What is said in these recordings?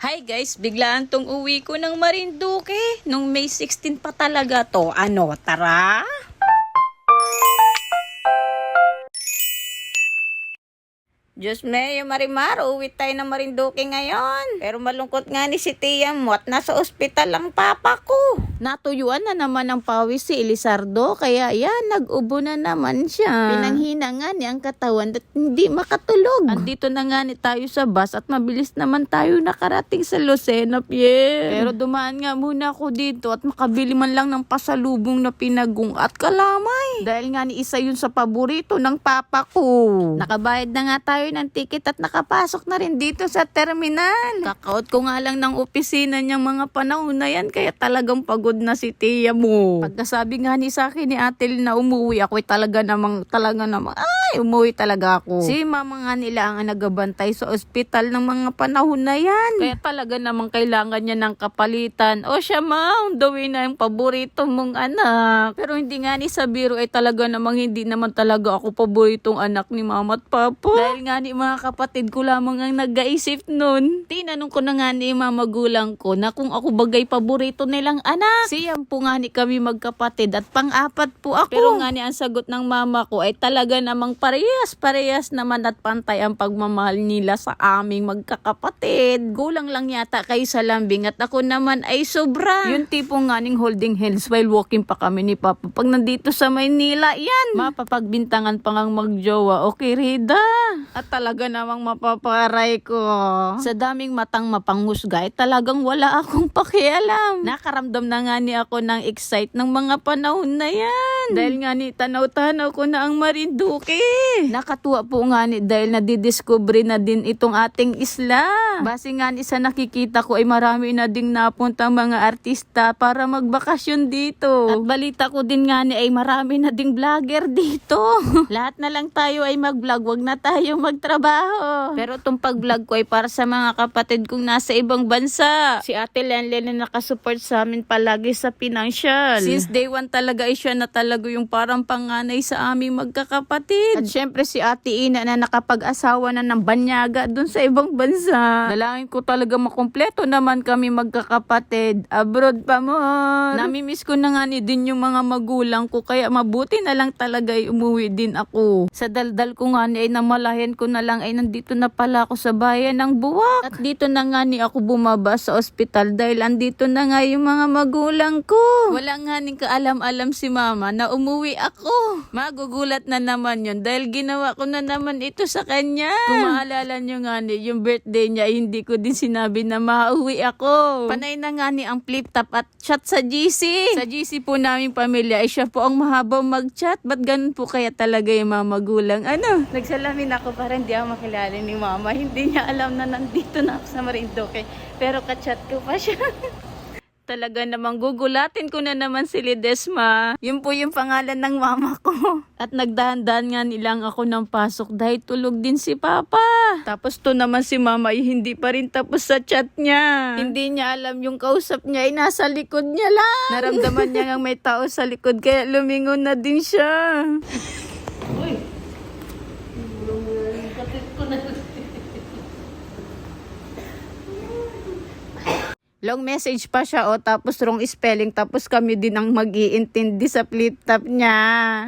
Hi guys, biglaan tong uwi ko ng Marinduque. Nung May 16 pa talaga to. Ano, tara? Diyos Mayo Marimar, uwi tayo ng Marinduque ngayon. Pero malungkot nga ni si Tia mo at nasa ospital ang papa ko. Natuyuan na naman ang pawis si Elizardo, kaya yan, nag-ubo na naman siya. Pinanghina nga niya ang katawan at hindi makatulog. Andito na nga ni tayo sa bus at mabilis naman tayo nakarating sa Lucena Pier. Pero dumaan nga muna ako dito at makabili man lang ng pasalubong na pinagong at kalamay. Dahil nga ni isa yun sa paborito ng papa ko. Nakabayad na nga tayo ng ticket at nakapasok na rin dito sa terminal. Kakaot ko nga lang ng opisina niyang mga panahon na yan, kaya talagang pagod na si Tia mo. Pagkasabi nga ni sa akin ni Atel na umuwi ako, talaga namang, ay, umuwi talaga ako. Si mama nga nila ang nagabantay sa ospital ng mga panahon na yan. Kaya talaga namang kailangan niya ng kapalitan. O siya ma, gawin na yung paborito mong anak. Pero hindi nga ni sa biro ay talaga namang hindi naman talaga ako paboritong anak ni mama at papa. Dahil nga ni mga kapatid ko lamang ang nag-iisip nun. Tinanong ko na nga ni mga magulang ko na kung ako bagay paborito nilang anak. Siyam po nga ni kami magkapatid at pang-apat po ako. Pero nga ni ang sagot ng mama ko ay talaga namang parehas naman at pantay ang pagmamahal nila sa aming magkakapatid. Gulang lang yata kayo sa lambing at ako naman ay sobra. Yung tipo nga ning holding hands while walking pa kami ni Papa. Pag nandito sa Maynila, yan. Mapapagbintangan pa ngang magjowa. Okay, Rida. At talaga namang mapaparay ko. Sa daming matang mapanghusga, talagang wala akong pakialam. Nakaramdam na nga ni ako ng excite ng mga panahon na yan. Dahil nga ni tanaw-tanaw ko na ang Marinduque. Nakatuwa po nga ni dahil nadidiscovery na din itong ating isla. Base nga ni sa nakikita ko ay marami na ding napuntang mga artista para magbakasyon dito. At balita ko din nga ni ay marami na ding vlogger dito. Lahat na lang tayo ay mag-vlog, wag na tayo magtrabaho. Pero itong pag-vlog ko ay para sa mga kapatid kong nasa ibang bansa. Si Ate Lenlen na nakasupport sa amin palagi sa financial. Since day one talaga ay siya na talaga yung parang panganay sa aming magkakapatid. At syempre si Ate Ina na nakapag-asawa na ng banyaga dun sa ibang bansa. Nalangin ko talaga makumpleto naman kami magkakapatid. Abroad pa mo. Namimiss ko na nga ni din yung mga magulang ko, kaya mabuti na lang talaga ay umuwi din ako. Sa daldal ko nga ni ay namalayan ko na lang ay nandito na pala ako sa bayan ng Buwak. At dito na nga ni ako bumaba sa ospital dahil andito na nga yung mga magulang ko. Wala nga ning kaalam-alam si mama na umuwi ako. Magugulat na naman yun dahil ginawa ko na naman ito sa kanya. Kung maalala nyo nga ni, yung birthday niya ay hindi ko din sinabi na mauwi ako. Panay na nga ni ang flip top at chat sa GC. Sa GC po naming pamilya ay siya po ang mahabang mag-chat. Ba't ganun po kaya talaga yung mga magulang? Ano? Nagsalamin ako para hindi ako makilala ni mama. Hindi niya alam na nandito na ako sa Marinduque. Pero ka-chat ko pa siya. Talaga namang gugulatin ko na naman si Ledesma. Yun po yung pangalan ng mama ko. At nagdahan-dahan nga nilang ako ng pasok dahil tulog din si Papa. Tapos to naman si mama ay hindi pa rin tapos sa chat niya. Hindi niya alam yung kausap niya ay nasa likod niya lang. Naramdaman niya nga may tao sa likod kaya lumingon na din siya. Uy! Kapit ko na. Long message pa siya tapos wrong spelling, tapos kami din ang mag-iintindi sa flip top niya.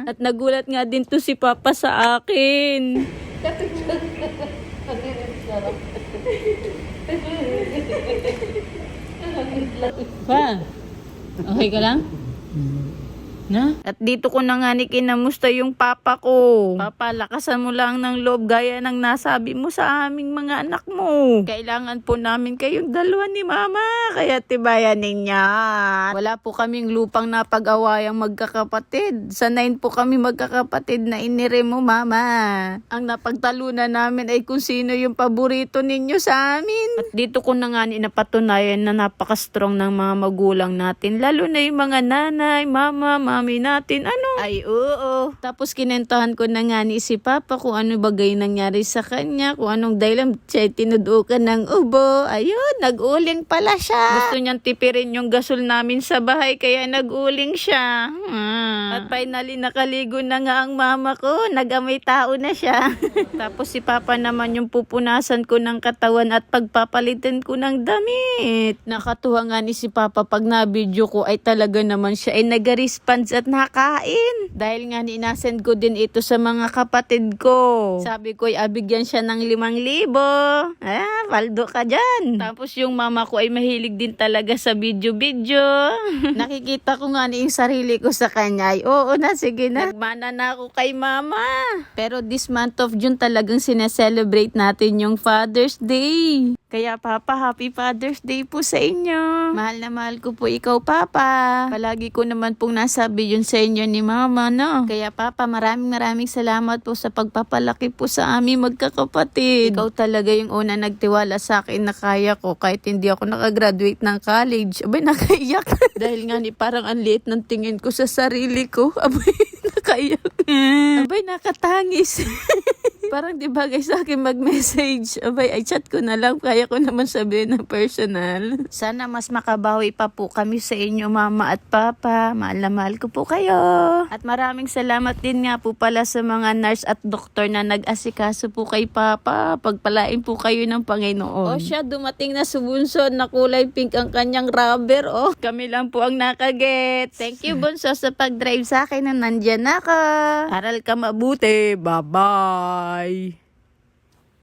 At nagulat nga din to si Papa sa akin. Pa, okay ka lang? Na? At dito ko na nga ni kinamusta yung papa ko. Papa, lakasan mo lang ng loob gaya ng nasabi mo sa aming mga anak mo. Kailangan po namin kayong dalawa ni mama. Kaya tibayanin niya. Wala po kaming lupang napag-awayang magkakapatid. Sa 9 po kami magkakapatid na inire mo mama. Ang napagtalunan namin ay kung sino yung paborito ninyo sa amin. At dito ko na nga ni napatunayan na napaka-strong ng mga magulang natin. Lalo na yung mga nanay, mama, mami natin, ano? Ay, oo. Tapos kinentahan ko na nga ni si Papa kung ano bagay nangyari sa kanya, kung anong dahilan siya tinudukan ng ubo. Ayun, nag-uling pala siya. Gusto niyang tipirin yung gasol namin sa bahay, kaya nag-uling siya. At finally, nakaligo na nga ang mama ko. Nag-amoy tao na siya. Tapos si Papa naman yung pupunasan ko ng katawan at pagpapalitan ko ng damit. Nakatuwa nga ni si Papa pag na-video ko ay talaga naman siya ay nag-response at nakain. Dahil nga inasend ko din ito sa mga kapatid ko. Sabi ko ay abigyan siya ng 5,000. Paldo ka dyan. Tapos yung mama ko ay mahilig din talaga sa video-video. Nakikita ko nga yung sarili ko sa kanya. Ay, oo na, sige na. Nagmana na ako kay mama. Pero this month of June talagang sineselebrate natin yung Father's Day. Kaya Papa, Happy Father's Day po sa inyo. Mahal na mahal ko po ikaw, Papa. Palagi ko naman pong nasabi yun sa inyo ni Mama, no? Kaya Papa, maraming salamat po sa pagpapalaki po sa aming magkakapatid. Ikaw talaga yung una nagtiwala sa akin na kaya ko kahit hindi ako nakagraduate ng college. Abay, nakaiyak. Dahil nga parang ang liit ng tingin ko sa sarili ko. Abay, nakaiyak. Abay, nakatangis. Parang di bagay sa akin mag-message. Abay, ay chat ko na lang. Kaya ko naman sabihin na personal. Sana mas makabawi pa po kami sa inyo, Mama at Papa. Mahal na mahal ko po kayo. At maraming salamat din nga po pala sa mga nurse at doktor na nag-asikaso po kay Papa. Pagpalain po kayo ng Panginoon. O siya, dumating na sa bunso na kulay pink ang kanyang rubber. Oh, kami lang po ang nakaget. Thank you, bunso, sa pag-drive sa akin na nandyan ako. Aral ka mabuti. Bye-bye.